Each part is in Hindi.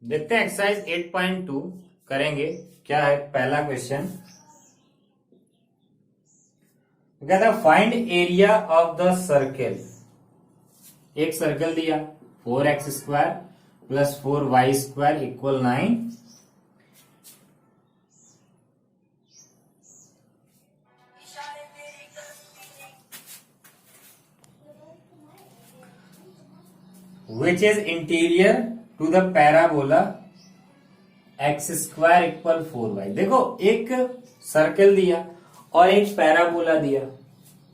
देखते हैं एक्सरसाइज 8.2 करेंगे। क्या है पहला क्वेश्चन, कहता है find area of the circle. एक सर्कल दिया 4x² plus 4y² equal 9। Which is interior to the parabola x² equal 4y। देखो एक सर्कल दिया और एक पैराबोला दिया।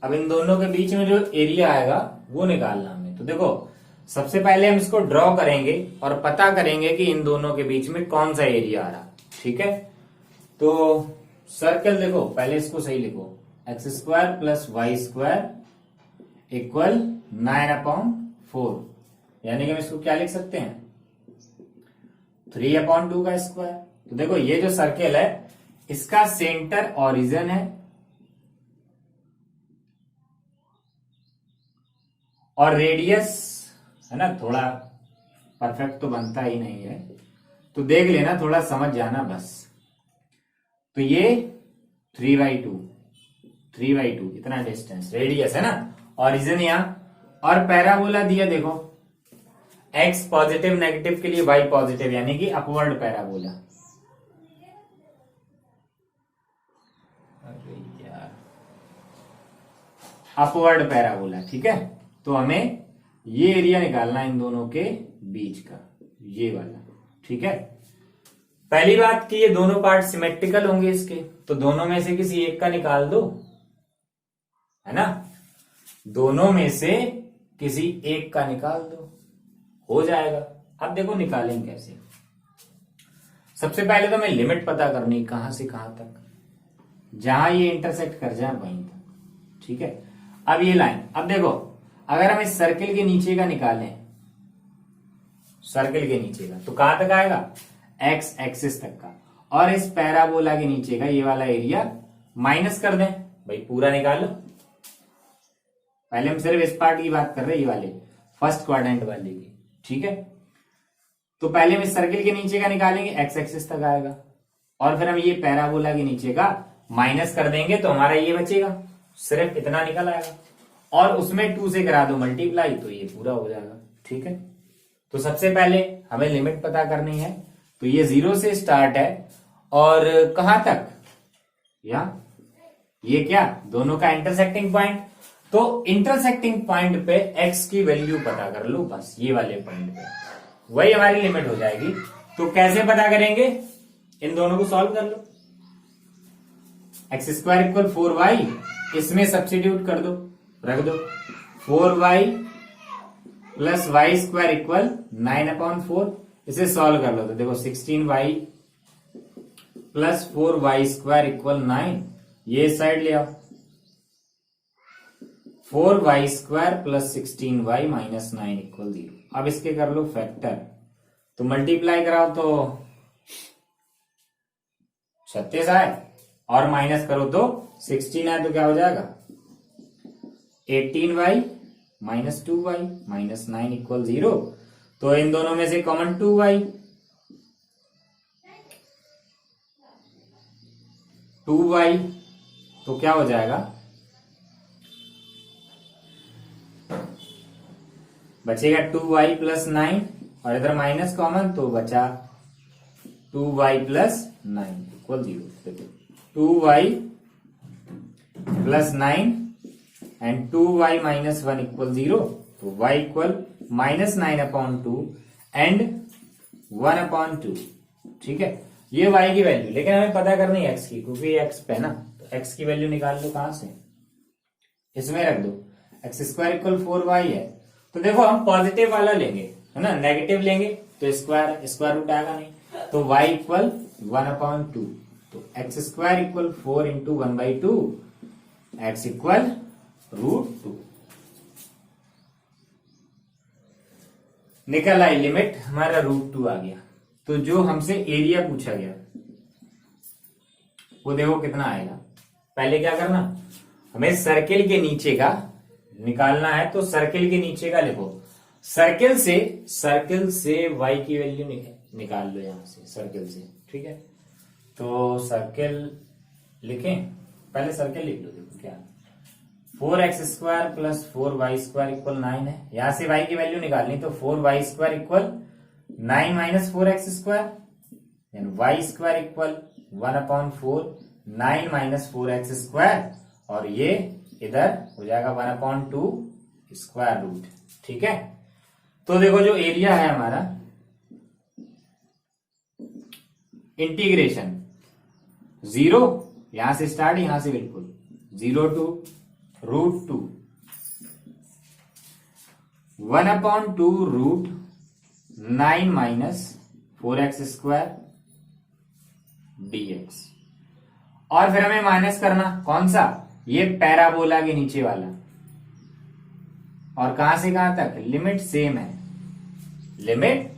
अब इन दोनों के बीच में जो एरिया आएगा वो निकालना हमें। तो देखो सबसे पहले हम इसको ड्रॉ करेंगे और पता करेंगे कि इन दोनों के बीच में कौन सा एरिया आ रहा। ठीक है, तो सर्कल देखो पहले इसको सही लिखो, x² प्लस y² इक्वल 9/4, यानी कि हम इसको क्या लिख सकते हैं 3/2 का स्क्वायर। तो देखो ये जो सर्कल है इसका सेंटर ओरिजिन है और रेडियस है ना, थोड़ा परफेक्ट तो बनता ही नहीं है, तो देख लेना, थोड़ा समझ जाना बस। तो ये 3/2 इतना डिस्टेंस रेडियस है ना, ओरिजिन यहां, और पैराबोला दिया देखो x पॉजिटिव नेगेटिव के लिए y पॉजिटिव, यानी कि अपवर्ड पैराबोला। अरे यार, अपवर्ड पैराबोला। ठीक है, तो हमें ये एरिया निकालना है इन दोनों के बीच का, ये वाला। ठीक है, पहली बात कि ये दोनों पार्ट सिमेट्रिकल होंगे इसके, तो दोनों में से किसी एक का निकाल दो, है ना, दोनों में से किसी एक का निकाल दो, हो जाएगा। अब देखो निकालेंगे कैसे। सबसे पहले तो हमें लिमिट पता करनी, कहां से कहां तक, जहां ये इंटरसेक्ट कर जाए वहीं तक। ठीक है, अब ये लाइन, अब देखो अगर हम इस सर्कल के नीचे का निकालें, सर्कल के नीचे का, तो कहां तक आएगा x एक्सिस तक का, और इस पैराबोला के नीचे का ये वाला एरिया माइनस कर दें, भाई पूरा निकालो। पहले हम सिर्फ इस पार्ट की बात कर रहे हैं, ये वाले फर्स्ट क्वाड्रेंट वाले की। ठीक है, तो पहले हम इस सर्कल के नीचे का निकालेंगे, x एक्सिस तक आएगा, और फिर हम ये पैराबोला के नीचे का माइनस कर देंगे, तो हमारा ये बचेगा, सिर्फ इतना निकल आएगा, और उसमें 2 से करा दो मल्टीप्लाई, तो ये पूरा हो जाएगा। ठीक है, तो सबसे पहले हमें लिमिट पता करनी है, तो ये 0 से स्टार्ट है और कहां तक, ये क्या दोनों का इंटरसेक्टिंग पॉइंट, तो इंटरसेक्टिंग पॉइंट पे x की वैल्यू पता कर लो, बस ये वाले पॉइंट पे, वही हमारी लिमिट हो जाएगी। तो कैसे पता करेंगे, इन दोनों को सॉल्व कर लो, x² इक्वल 4y, इसमें सब्स्टिट्यूट कर दो, रख दो, 4y प्लस y² इक्वल 9/4, इसे सॉल्व कर लो, तो देखो 16y प्लस 4y² इक्वल 9, ये साइड ले आओ, 4y² plus 16y minus 9 equal 0। अब इसके कर लो फैक्टर, तो मल्टीप्लाई कराओ तो 36 आए, और माइनस करो तो 16 आए, तो क्या हो जाएगा 18y minus 2y minus 9 equal 0। तो इन दोनों में से कॉमन 2y, तो क्या हो जाएगा, बचेगा 2y प्लस 9, और इधर माइनस कॉमन, तो बचा 2y plus 9 equal 0। 2y plus 9 and 2y minus 1 equal 0, तो y इक्वल माइनस 9/2 एंड 1/2। ठीक है, ये y की वैल्यू, लेकिन हमें पता करनी है x की, क्योंकि ये x पे है ना, तो x की वैल्यू निकाल लो कहां से, इसमें रख दो, x² इक्वल 4y है, तो देखो हम पॉजिटिव वाला लेंगे, है ना, नेगेटिव लेंगे तो स्क्वायर रूट आएगा नहीं, तो y इक्वल 1/2, तो x² equal 4 into 1/2, x equal √2। निकल आई लिमिट, हमारा √2 आ गया। तो जो हमसे एरिया पूछा गया वो देखो कितना आएगा। पहले क्या करना, हमें सर्किल के नीचे का निकालना है, तो सर्किल के नीचे का लिखो, सर्किल से y की वैल्यू निकाल लो यहां से, सर्किल से, ठीक है। तो सर्किल लिखें, पहले सर्किल लिख लो। देखो क्या 4x² प्लस 4y² इक्वल 9 है। यहां से y की वैल्यू निकालनी, तो 4y² equal 9 minus 4x², y² equal 1/4 9 minus 4x², और ये इधर हो जाएगा 1/2 स्क्वायर रूट, ठीक है। तो देखो जो एरिया है हमारा, इंटीग्रेशन 0 यहां से स्टार्ट, यहां से बिल्कुल 0 टू √2 1/2 √9 माइनस 4x² dx। और फिर हमें माइनस करना कौन सा, ये पैराबोला के नीचे वाला, और कहां से कहां तक, लिमिट सेम है, लिमिट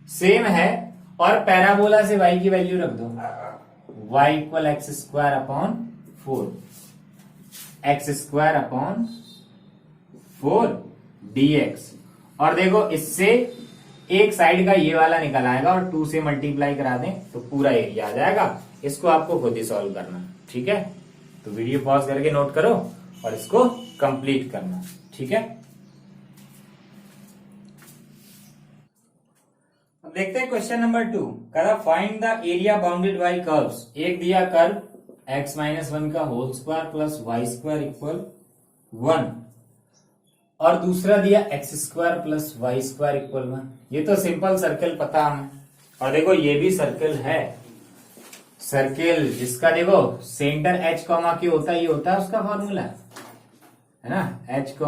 सेम है, और पैराबोला से y की वैल्यू रख दो, y equal x²/4 x²/4 dx। और देखो इससे एक साइड का ये वाला निकल आएगा, और 2 से मल्टीप्लाई करा दें तो पूरा एरिया आ जाएगा। इसको आपको खुद ही सॉल्व करना, ठीक है। तो वीडियो पॉज करके नोट करो और इसको कंप्लीट करना, ठीक है। अब देखते हैं क्वेश्चन नंबर 2। कहा find the area bounded by curves. एक दिया कर्व x-1 का whole square plus y² equal 1, और दूसरा दिया x² प्लस y² इक्वल 1। ये तो सिंपल सर्कल पता हमें, और देखो ये भी सर्कल है, सर्किल जिसका देखो सेंटर h, k होता है, ये होता है उसका फॉर्मूला, है ना, h, तो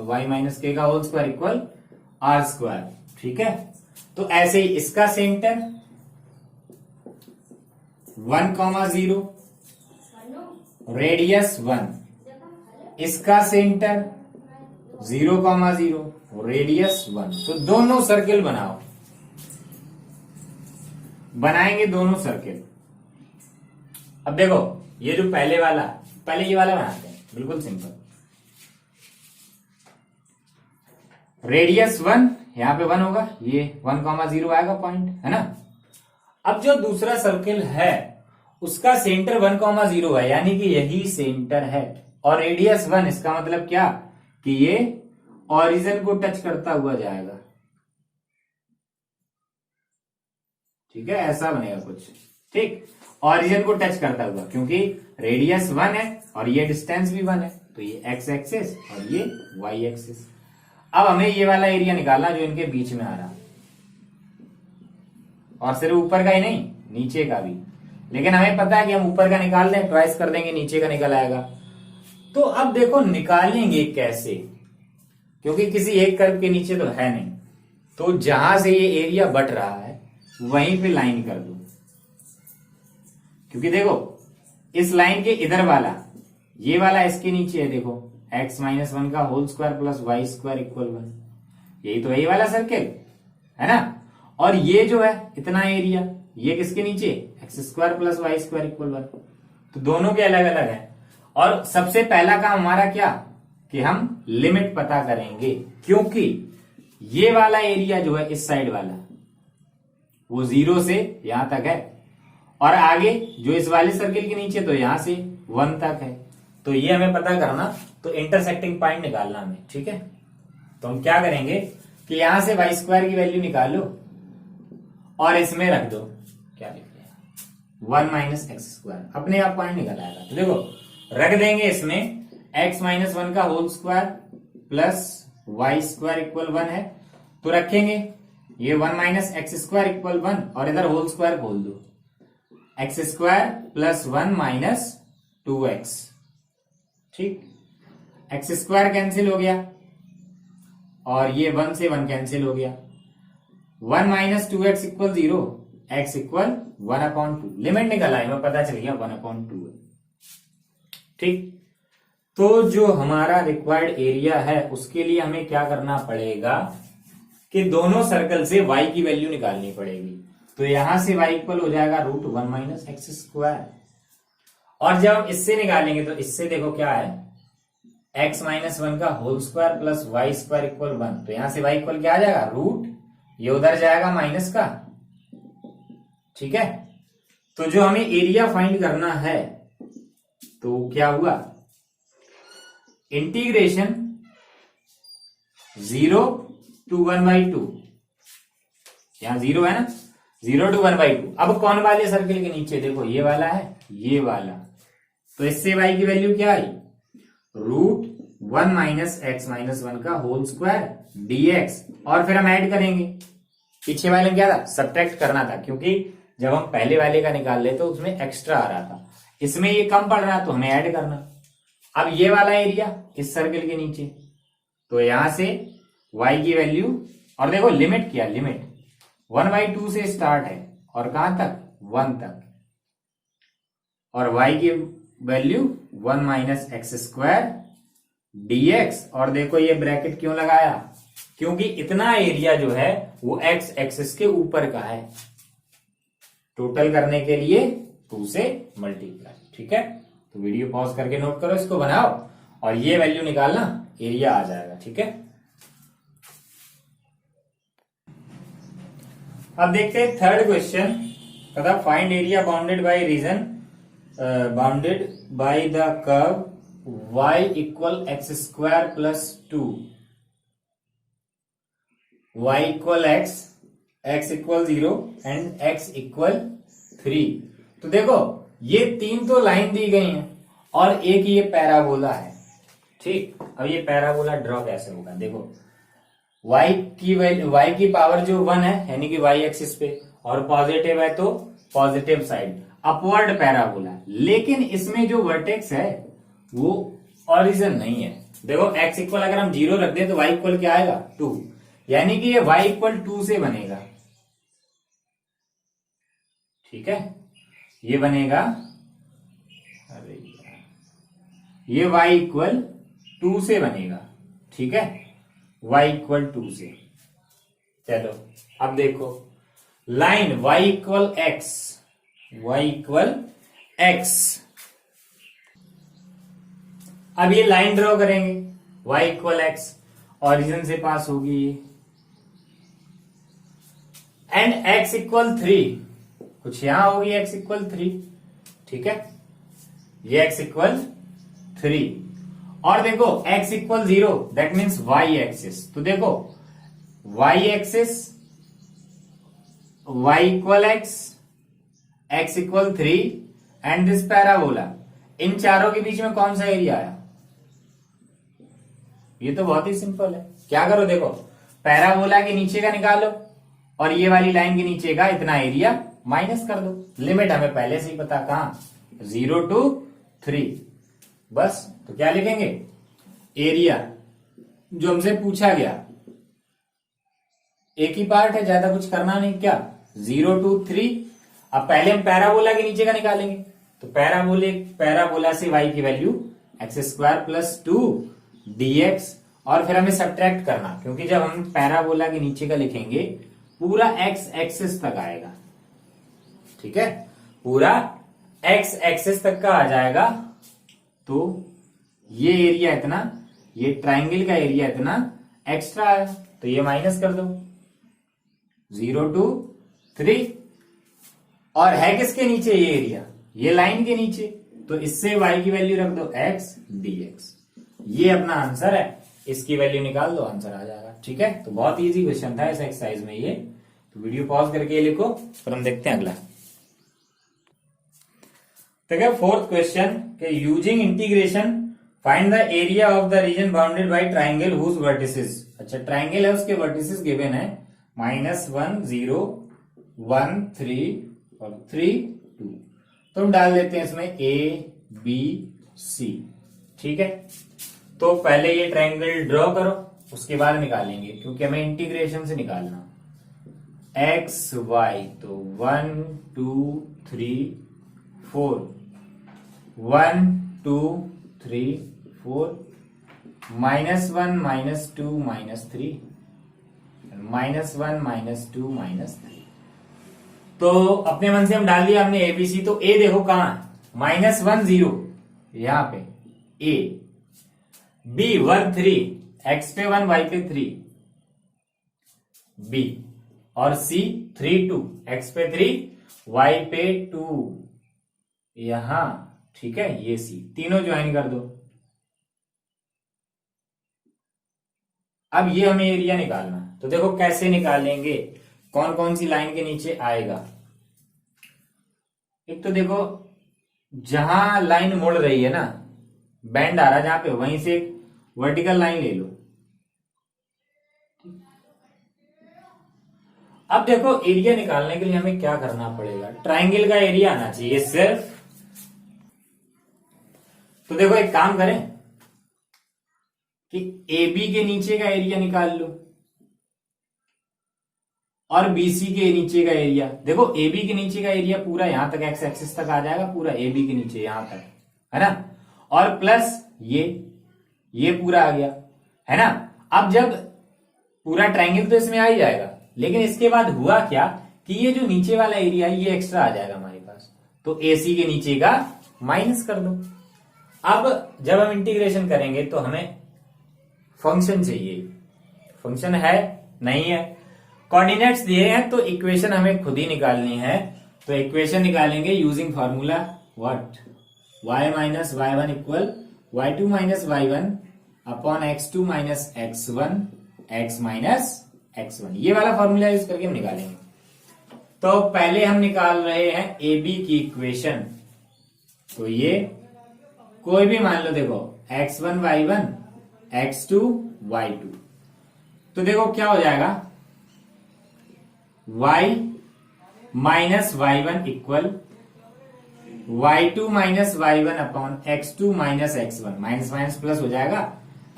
y माइनस k का होल स्क्वायर इक्वल r², ठीक है। तो ऐसे ही इसका सेंटर 1, 0, रेडियस 1, इसका सेंटर 0, 0, रेडियस 1। तो दोनों सर्किल बनाओ, बनाएंगे दोनों सर्किल। अब देखो ये जो पहले ये वाला बनाते हैं, बिल्कुल सिंपल। रेडियस 1, यहां पे 1 होगा, ये 1, 0 आएगा पॉइंट, है ना। अब जो दूसरा सर्किल है उसका सेंटर 1, 0 है, यानी कि यही सेंटर है, और रेडियस 1, इसका मतलब क्या कि ये ओरिजिन को टच करता हुआ जाएगा, ठीक है, ऐसा बनेगा कुछ, ठीक, ओरिजिन को टच करता हुआ, क्योंकि रेडियस 1 है और ये डिस्टेंस भी 1 है, तो ये x एक्सिस और ये y एक्सिस। अब हमें ये वाला एरिया निकालना जो इनके बीच में आ रहा, और सिर्फ ऊपर का ही नहीं, नीचे का भी, लेकिन हमें पता है कि हम ऊपर का निकाल दें, ट्वाइस कर देंगे, नीचे का निकल आएगा। तो अब देखो निकालेंगे कैसे, क्योंकि किसी एक कर्व के नीचे तो है नहीं, तो जहां से ये एरिया बट रहा है वहीं पे लाइन कर दो, क्योंकि देखो इस लाइन के इधर वाला, ये वाला इसके नीचे है, देखो x-1 का whole square plus y² equal 1, यही तो यही वाला सर्किल है ना। और ये जो है इतना एरिया, ये किसके नीचे, x² प्लस y² इक्वल 1, तो दोनों के अलग अलग है। और सबसे पहला काम हमारा क्या, कि हम लिमिट पता करेंगे, क्योंकि ये वाला एरिया जो है इस साइड वाला वो 0 से यहां तक है, और आगे जो इस वाले सर्किल के नीचे तो यहां से 1 तक है, तो ये हमें पता करना, तो इंटरसेक्टिंग पॉइंट निकालना हमें, ठीक है। तो हम क्या करेंगे कि यहां से y² की वैल्यू निकालो और इसमें रख दो, क्या लिख दिया, 1 माइनस x², अपने आप पॉइंट निकल आएगा। तो देखो रख देंगे इसमें x-1 का whole square plus y² equal 1 है, तो रखेंगे ये 1 माइनस x² इक्वल 1, और इधर होल स्क्वायर खोल दो, x² प्लस 1 माइनस 2x, ठीक, x² कैंसिल हो गया, और ये 1 से 1 कैंसिल हो गया, 1 minus 2x equal 0, x equal 1/2, limit निकल आई, मैं पता चल गया 1/2 है, ठीक। तो जो हमारा रिक्वायर्ड एरिया है उसके लिए हमें क्या करना पड़ेगा कि दोनों सर्कल से y की वैल्यू निकालनी पड़ेगी। तो यहां से y इक्वल हो जाएगा √1 माइनस x², और जब हम इससे निकालेंगे तो इससे देखो क्या है, x माइनस वन का whole square plus y square equal 1। तो यहां से y इक्वल क्या आ जाएगा, रूट, ये उधर जाएगा माइनस का। ठीक है, तो जो हमें एरिया फाइंड करना है तो क्या हुआ, इंटीग्रेशन 0 to 1/2, यहां 0 है ना, 0 to 1/2। अब कौन वाले सर्किल के नीचे, देखो ये वाला है, ये वाला, तो इससे y की वैल्यू क्या आई, रूट 1 माइनस एक्स माइनस 1 का होल स्क्वायर dx। और फिर हम ऐड करेंगे, पीछे वाले में क्या था, सब्ट्रैक्ट करना था, क्योंकि जब हम पहले वाले का निकाल ले तो उसमें एक्स्ट्रा आ रहा था, इसमें ये कम पड़ रहा है तो हमें ऐड करना। अब ये वाला एरिया इस सर्किल के नीचे, तो यहां से y की वैल्यू, और देखो लिमिट क्या, लिमिट 1/2 से स्टार्ट है और कहां तक, 1 तक, और y की value 1 minus x square dx। और देखो ये ब्रैकेट क्यों लगाया, क्योंकि इतना एरिया जो है वो x एक्सिस के ऊपर का है, टोटल करने के लिए 2 से मल्टीप्लाई। ठीक है, तो वीडियो पॉज करके नोट करो, इसको बनाओ और ये वैल्यू निकालना, एरिया आ जाएगा। ठीक है, अब देखते हैं थर्ड क्वेश्चन, तथा find area bounded by reason bounded by the curve y equal x square plus 2, y equal x equal 0 and x equal 3। तो देखो ये 3 तो लाइन दी गई हैं और एक ये पैराबोला है। ठीक, अब ये पैराबोला ड्रॉ कैसे होगा, देखो y की पावर जो 1 है, यानी कि y एक्सिस पे, और पॉजिटिव है तो पॉजिटिव साइड, अपवर्ड पैराबोला। लेकिन इसमें जो वर्टेक्स है वो ओरिजिन नहीं है। देखो x इक्वल अगर हम 0 रख दें तो y इक्वल क्या आएगा, 2, यानी कि ये y इक्वल 2 से बनेगा। ठीक है, ये बनेगा, अरे ये y इक्वल 2 से बनेगा। ठीक है, y इक्वल 2 से। चलो अब देखो line y equal x, y equal x, अब ये लाइन ड्रॉ करेंगे, y इक्वल x, ओरिजिन से पास होगी एंड x इक्वल 3, कुछ यहां होगी x इक्वल 3। ठीक है, ये x इक्वल 3, और देखो x equal 0, that means y axis. तो देखो y axis, y equal x equal 3 and this parabola, इन चारों के बीच में कौन सा एरिया आया, ये तो बहुत ही सिंपल है। क्या करो, देखो पैराबोला के नीचे का निकालो और ये वाली लाइन के नीचे का इतना एरिया माइनस कर दो। लिमिट हमें पहले से ही पता, कहां, 0 to 3, बस। तो क्या लिखेंगे, एरिया जो हमसे पूछा गया, एक ही पार्ट है, ज्यादा कुछ करना नहीं, क्या, 0 to 3। अब पहले हम पैराबोला के नीचे का निकालेंगे, तो पैराबोला से y की value x square plus 2 dx, और फिर हमें सब्ट्रैक्ट करना, क्योंकि जब हम पैराबोला के नीचे का लिखेंगे पूरा x एक्सिस तक आएगा। ठीक है, पूरा x एक्सिस तक का आ जाएगा, तो ये एरिया इतना, ये ट्राइंगल का एरिया इतना एक्स्ट्रा है, तो ये माइनस कर दो, 0 to 3, और है किसके नीचे ये एरिया, ये लाइन के नीचे, तो इससे y की वैल्यू रख दो x dx। ये अपना आंसर है, इसकी वैल्यू निकाल दो, आंसर आ जाएगा। ठीक है, तो बहुत इजी क्वेश्चन था इस एक्सरसाइज में ये, तो वीडियो पॉज करके ये लिखो, फिर हम देखते हैं अगला। देखो फोर्थ क्वेश्चन के using integration find the area of the region bounded by triangle whose vertices. अच्छा, ट्राइंगल है, उसके वर्टिसेस गिवन है -1 0 1 3 और 3 2। तो हम डाल देते हैं इसमें A B C। ठीक है, तो पहले ये ट्राइंगल ड्रॉ करो, उसके बाद निकालेंगे, क्योंकि हमें इंटीग्रेशन से निकालना। x y, तो 1 2 3 4, 1 2 3 4, -1 -2 -3, -1 -2 -3। तो अपने मन से हम डाल दिया हमने ABC। तो A देखो कहां है, -1 0, यहां पे A, बी 1 3, एक्स पे 1 वाई पे 3, बी। और सी 3 2, एक्स पे 3 वाई पे 2, यहां। ठीक है, ये सी तीनों ज्वाइन कर दो। अब ये हमें एरिया निकालना है, तो देखो कैसे निकालेंगे, कौन कौन सी लाइन के नीचे आएगा। एक तो देखो जहां लाइन मुड़ रही है ना, बैंड आ रहा है जहां पे, वहीं से एक वर्टिकल लाइन ले लो। अब देखो एरिया निकालने के लिए हमें क्या करना पड़ेगा, ट्राइंगल का एरिया आना चाहिए सिर्फ। तो देखो एक काम करें कि ए बी के नीचे का एरिया निकाल लो और बीसी के नीचे का एरिया। देखो ए बी के नीचे का एरिया पूरा यहां तक एक्स एक्सिस तक आ जाएगा, पूरा ए बी के नीचे यहां तक, है ना। और प्लस ये पूरा आ गया, है ना। अब जब पूरा ट्रायंगल तो इसमें आ ही जाएगा, लेकिन इसके बाद हुआ क्या कि ये जो नीचे वाला एरिया है ये एक्स्ट्रा आ जाएगा हमारे पास, तो एसी के नीचे का माइनस कर दो। अब जब हम इंटीग्रेशन करेंगे तो हमें फंक्शन चाहिए, फंक्शन है नहीं है, कोऑर्डिनेट्स दिए हैं तो इक्वेशन हमें खुद ही निकालनी है। तो इक्वेशन निकालेंगे using formula what, y minus y one equal y two minus y one upon x two minus x one x minus x one, ये वाला फॉर्मूला यूज करके हम निकालेंगे। तो पहले हम निकाल रहे हैं ए बी की इक्वेशन, तो ये कोई भी मान लो, देखो x one y one x two y two, तो देखो क्या हो जाएगा, y minus y one equal y two minus y one upon x two minus x one, minus minus plus हो जाएगा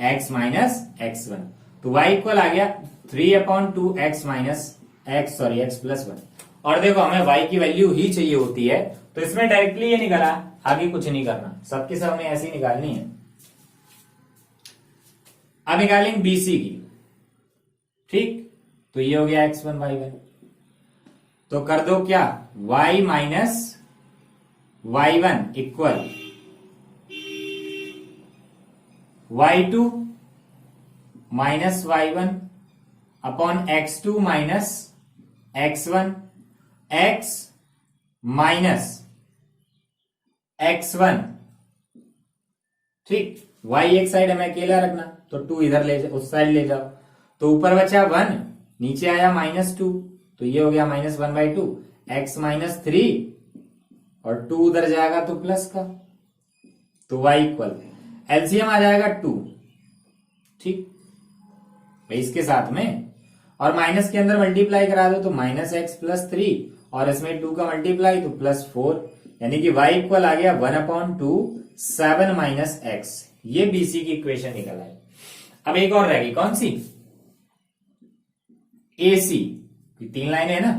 x माइनस एक्स वन, तो y इक्वल आ गया 3/2 x minus x plus one. और देखो हमें y की वैल्यू ही चाहिए होती है, तो इसमें डायरेक्टली ये निकला, आगे कुछ नहीं करना, सबके सब हमें ऐसी निकालनी है। अब निकालेंगे बीसी की, ठीक, तो ये हो गया x1 y1, तो कर दो क्या, y minus y1 equal y2 minus y1 upon x2 minus x1 x minus x1, ठीक। y एक साइड हमें अकेला रखना, तो 2 इधर ले जाओ, उस साइड ले जाओ, तो ऊपर बचा 1, नीचे आया -2, तो ये हो गया -1/2 x माइनस 3, और 2 उधर जाएगा तो प्लस का, तो y इक्वल एलसीएम आ जाएगा 2, ठीक भाई, इसके साथ में, और माइनस के अंदर मल्टीप्लाई करा दो तो -x प्लस 3, और इसमें 2 का मल्टीप्लाई तो +4, यानी कि y इक्वल आ गया 1/2 7 माइनस एक्स, ये बीसी की इक्वेशन निकल आई। अब एक और रहेगी, कौन सी, एसी, 3 लाइनें है ना,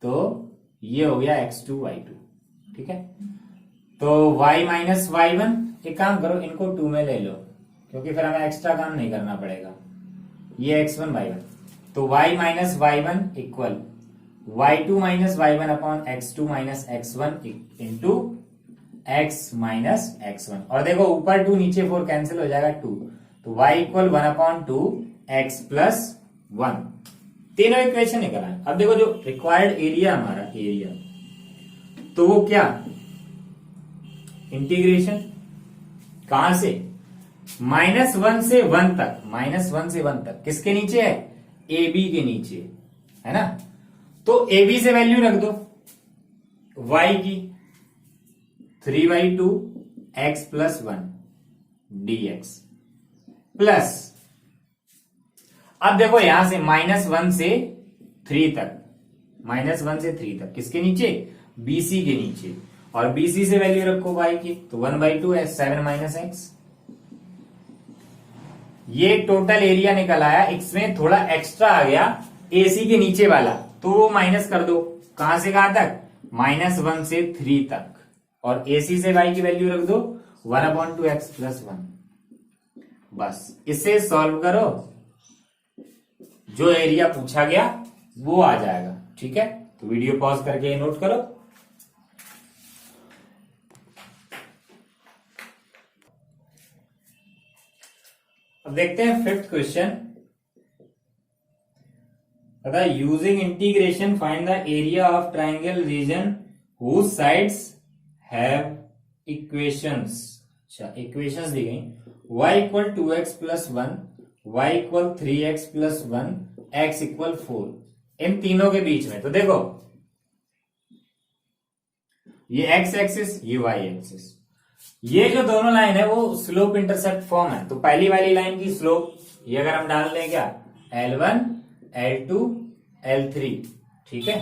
तो ये हो गया x2 y2, ठीक है। तो y माइनस वाई वन, एक काम करो इनको 2 में ले लो, क्योंकि फिर हमें एक्स्ट्रा काम नहीं करना पड़ेगा, ये x1 y1, तो y minus y one equal y2 minus y one upon x2 minus x1 into x minus x1, और देखो ऊपर 2 नीचे 4 कैंसिल हो जाएगा 2, तो y इक्वल 1/2 x प्लस 1, तीनों इक्वेशन निकल आए। अब देखो जो रिक्वायर्ड एरिया हमारा एरिया, तो वो क्या, इंटीग्रेशन कहां से, -1 से 1 तक, -1 से 1 तक किसके नीचे है, ए बी के नीचे, है ना। तो ए बी से वैल्यू रख दो y की 3/2 x प्लस 1 dx प्लस, अब देखो यहां से -1 से 3 तक, -1 से 3 तक किसके नीचे, बीसी के नीचे, और बीसी से वैल्यू रखो y की, तो 1/2 है 7 माइनस एक्स, ये टोटल एरिया निकल आया। इसमें थोड़ा एक्स्ट्रा आ गया एसी के नीचे वाला, तो वो माइनस कर दो, कहां से कहां तक, -1 से 3 तक, और एसी से y की वैल्यू रख दो 1/2 x प्लस 1, बस इसे सॉल्व करो, जो एरिया पूछा गया वो आ जाएगा, ठीक है। तो वीडियो पॉज करके नोट करो। अब देखते हैं फिफ्थ क्वेश्चन। पता using integration find the area of triangle region whose sides have equations. अच्छा, इक्वेशंस दी गई y equal 2x plus 1, y equal 3x plus 1, x equal 4, इन तीनों के बीच में। तो देखो ये x एक्सिस, ये y एक्सिस, ये जो दोनों लाइन है वो स्लोप इंटरसेप्ट फॉर्म है। तो पहली वाली लाइन की स्लोप ये अगर हम डाल दें क्या, L1, L2, L3, ठीक है।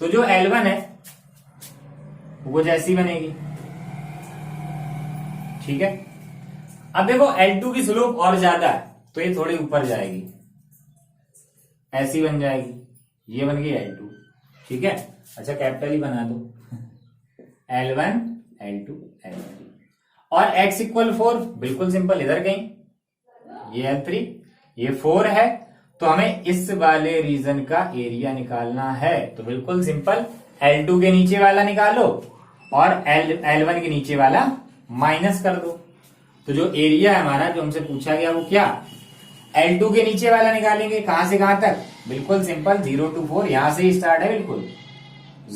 तो जो L1 है वो जैसी बनेगी, ठीक है। अब देखो L2 की स्लोप और ज्यादा है तो ये थोड़ी ऊपर जाएगी, ऐसी बन जाएगी, ये बन गई L2, ठीक है। अच्छा कैपिटल ही बना दो L1, L2, L3। और x इक्वल 4, बिल्कुल सिंपल, इधर कहीं ये L3 ये 4 है, तो हमें इस वाले रीजन का एरिया निकालना है। तो बिल्कुल सिंपल, L2 के नीचे वाला निकालो और L1 के नीचे वाला माइनस कर दो। तो जो एरिया है हमारा जो हमसे पूछा गया वो क्या, L2 के नीचे वाला निकालेंगे। कहां से कहां तक, बिल्कुल सिंपल 0 to 4, यहां से ही स्टार्ट है, बिल्कुल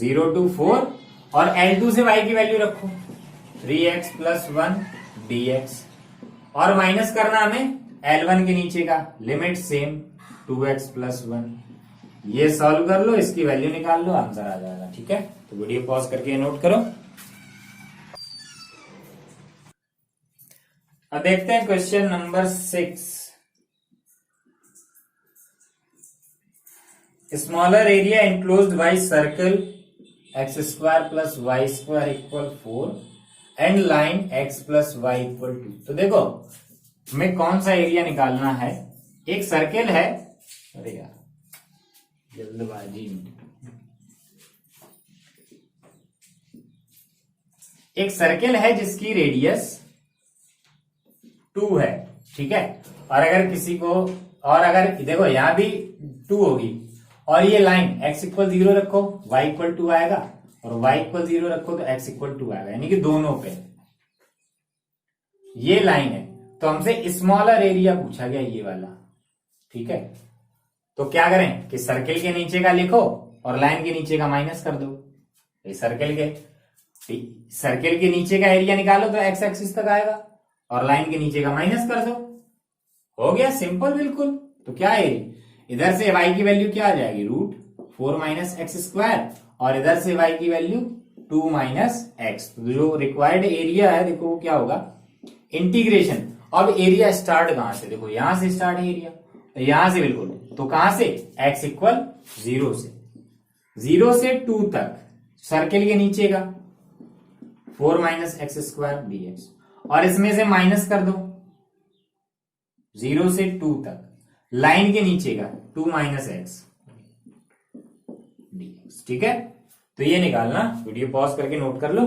0 to 4। और L2 से y की वैल्यू रखो 3x प्लस 1 dx, और माइनस करना हमें L1 के नीचे का, लिमिट सेम 2x प्लस 1। ये सॉल्व कर लो, इसकी वैल्यू निकाल लो, आंसर आ जाएगा, ठीक है। तो वीडियो पॉज करके नोट करो। अब देखते हैं question number 6। Smaller area enclosed by circle x square plus y square equal 4 and line x plus y equal 2। तो देखो हमें कौन सा एरिया निकालना है। एक सर्किल है, अरे यार जल्दबाजी में, एक सर्किल है जिसकी रेडियस 2 है, ठीक है। और अगर किसी को, और अगर देखो यहां भी 2 होगी, और ये लाइन x इक्वल 0 रखो y इक्वल 2 आएगा, और y इक्वल 0 रखो तो x इक्वल 2 आएगा, यानी कि दोनों पे ये लाइन है। तो हमसे स्मॉलर एरिया पूछा गया ये वाला, ठीक है। तो क्या करें कि सर्किल के नीचे का लिखो और लाइन के नीचे का माइनस कर दो। सर्किल के नीचे का एरिया निकालो तो x एक्सिस तक आएगा, और लाइन के नीचे का माइनस कर दो, हो गया सिंपल बिल्कुल। तो क्या है, इधर से y की वैल्यू क्या आ जाएगी, √4 माइनस एक्स स्क्वायर, और इधर से y की वैल्यू 2 माइनस एक्स। तो जो रिक्वायर्ड एरिया है देखो वो क्या होगा, इंटीग्रेशन। अब एरिया स्टार्ट कहां से, देखो यहां से स्टार्ट है एरिया, तो यहां से बिल्कुल, तो कहां से, x इक्वल 0 से 2 तक, सर्किल के नीचे का 4 माइनस एक्स स्क्वायर dx, और इसमें से माइनस कर दो 0 से 2 तक, लाइन के नीचे का 2 माइनस एक्स dx, ठीक है। तो ये निकालना, वीडियो पॉज करके नोट कर लो।